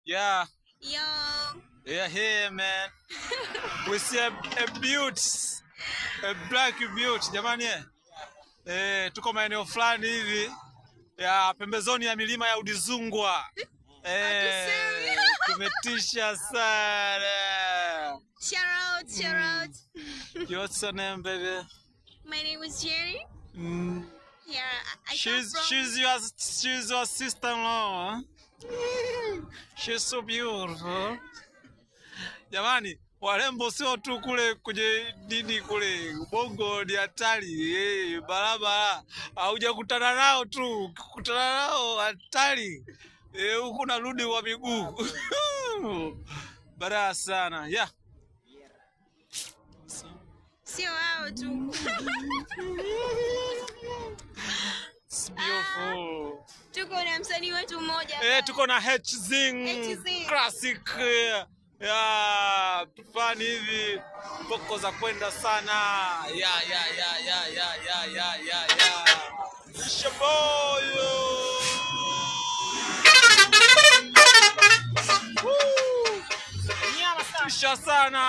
Yeah. Yo. Yeah, here, man. We see a beauty. A black beauty, jamani. Tuko maeneo fulani hivi ya pembezoni ya milima ya Udzungwa. Tumetisha sana. Shout out. What's your name, baby? My name is Jenny. Yeah, She's your sister-in-law. She's so beautiful. Jamani, warembo sio tu kule kwenye dini kule Bongo ni hatari. Barabara haujakutana nao tu, kukutana nao hatari. Huko narudi wa miguu. Bara sana. Yeah. Sio wao tu. It's beautiful. Tuko na msanii wetu mmoja. Tuko na HZing Classic. Ya tufani hivi poko za kwenda sana. Ya Shaboyo. Tisha sana.